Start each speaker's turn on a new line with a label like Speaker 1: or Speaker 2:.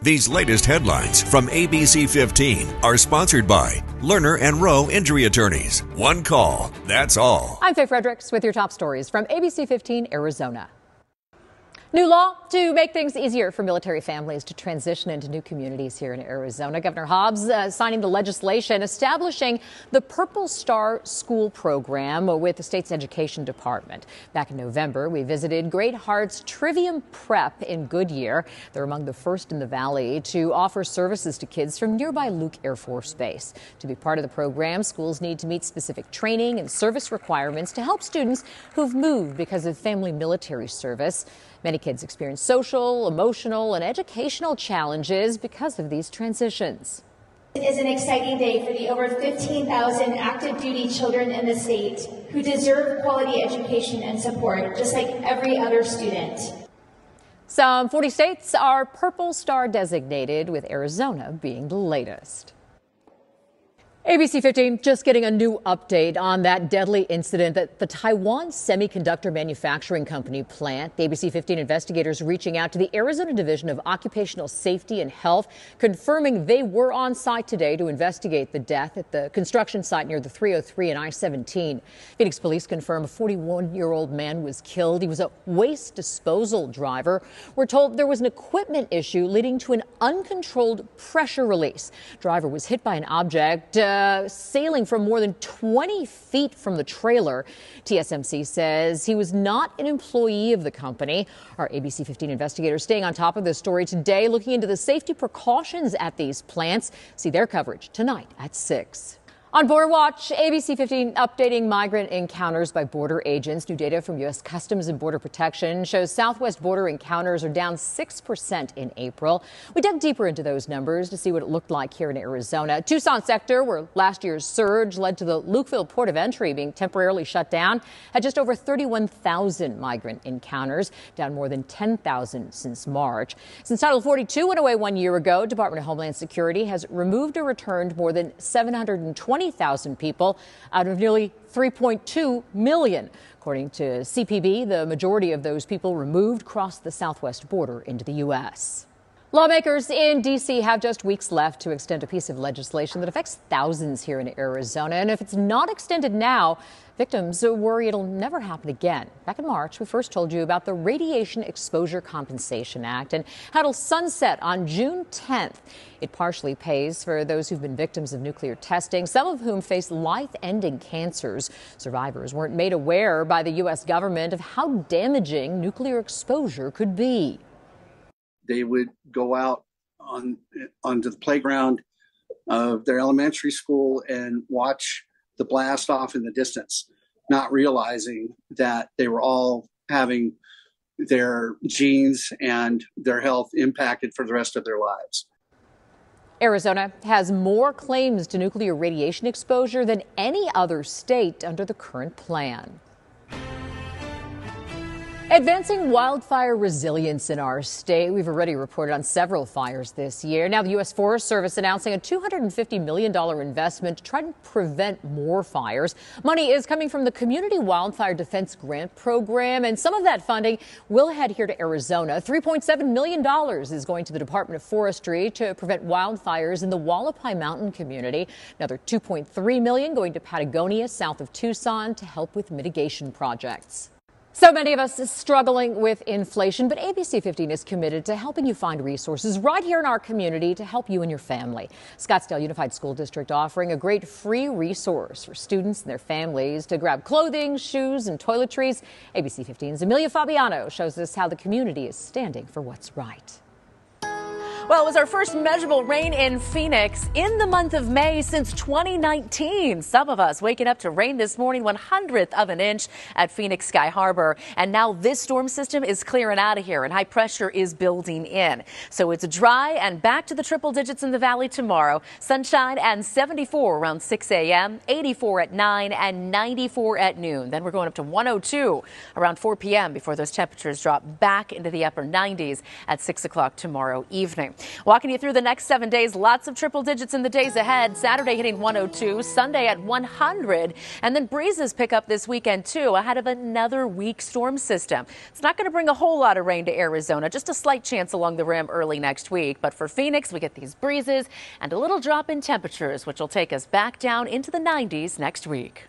Speaker 1: These latest headlines from ABC15 are sponsored by Lerner and Rowe Injury Attorneys. One call, that's all.
Speaker 2: I'm Faye Fredericks with your top stories from ABC15 Arizona. New law to make things easier for military families to transition into new communities here in Arizona. Governor Hobbs signing the legislation establishing the Purple Star School program with the state's education department. Back in November, we visited Great Heart's Trivium Prep in Goodyear. They're among the first in the valley to offer services to kids from nearby Luke Air Force Base. To be part of the program, schools need to meet specific training and service requirements to help students who've moved because of family military service. Many kids experience social, emotional, and educational challenges because of these transitions.
Speaker 3: It is an exciting day for the over 15,000 active duty children in the state who deserve quality education and support, just like every other student.
Speaker 2: Some 40 states are Purple Star designated, with Arizona being the latest. ABC15 just getting a new update on that deadly incident at the Taiwan Semiconductor Manufacturing Company plant. The ABC15 investigators reaching out to the Arizona Division of Occupational Safety and Health, confirming they were on site today to investigate the death at the construction site near the 303 and I-17. Phoenix police confirm a 41-year-old man was killed. He was a waste disposal driver. We're told there was an equipment issue leading to an uncontrolled pressure release. Driver was hit by an object sailing from more than 20 feet from the trailer. TSMC says he was not an employee of the company. Our ABC15 investigators staying on top of this story today, looking into the safety precautions at these plants. See their coverage tonight at 6. On Border Watch, ABC15 updating migrant encounters by border agents. New data from U.S. Customs and Border Protection shows southwest border encounters are down 6% in April. We dug deeper into those numbers to see what it looked like here in Arizona. Tucson sector, where last year's surge led to the Lukeville port of entry being temporarily shut down, had just over 31,000 migrant encounters, down more than 10,000 since March. Since Title 42 went away 1 year ago, Department of Homeland Security has removed or returned more than 720,000 people out of nearly 3.2 million. According to CPB, the majority of those people removed crossed the southwest border into the U.S. Lawmakers in D.C. have just weeks left to extend a piece of legislation that affects thousands here in Arizona. And if it's not extended now, victims worry it'll never happen again. Back in March, we first told you about the Radiation Exposure Compensation Act and how it'll sunset on June 10th. It partially pays for those who've been victims of nuclear testing, some of whom face life-ending cancers. Survivors weren't made aware by the U.S. government of how damaging nuclear exposure could be.
Speaker 4: They would go out onto the playground of their elementary school and watch the blast off in the distance, not realizing that they were all having their genes and their health impacted for the rest of their lives.
Speaker 2: Arizona has more claims to nuclear radiation exposure than any other state under the current plan. Advancing wildfire resilience in our state. We've already reported on several fires this year. Now the U.S. Forest Service announcing a $250 million investment to try to prevent more fires. Money is coming from the Community Wildfire Defense Grant Program, and some of that funding will head here to Arizona. $3.7 million is going to the Department of Forestry to prevent wildfires in the Wallapai Mountain community. Another $2.3 million going to Patagonia, south of Tucson, to help with mitigation projects. So many of us is struggling with inflation, but ABC15 is committed to helping you find resources right here in our community to help you and your family. Scottsdale Unified School District offering a great free resource for students and their families to grab clothing, shoes, and toiletries. ABC15's Amelia Fabiano shows us how the community is standing for what's right.
Speaker 5: Well, it was our first measurable rain in Phoenix in the month of May since 2019. Some of us waking up to rain this morning, 1/100th of an inch at Phoenix Sky Harbor. And now this storm system is clearing out of here and high pressure is building in. So it's dry and back to the triple digits in the valley tomorrow. Sunshine and 74 around 6 a.m., 84 at 9 and 94 at noon. Then we're going up to 102 around 4 p.m. before those temperatures drop back into the upper 90s at 6 o'clock tomorrow evening. Walking you through the next 7 days, lots of triple digits in the days ahead. Saturday hitting 102, Sunday at 100, and then breezes pick up this weekend too ahead of another weak storm system. It's not going to bring a whole lot of rain to Arizona, just a slight chance along the rim early next week. But for Phoenix, we get these breezes and a little drop in temperatures, which will take us back down into the 90s next week.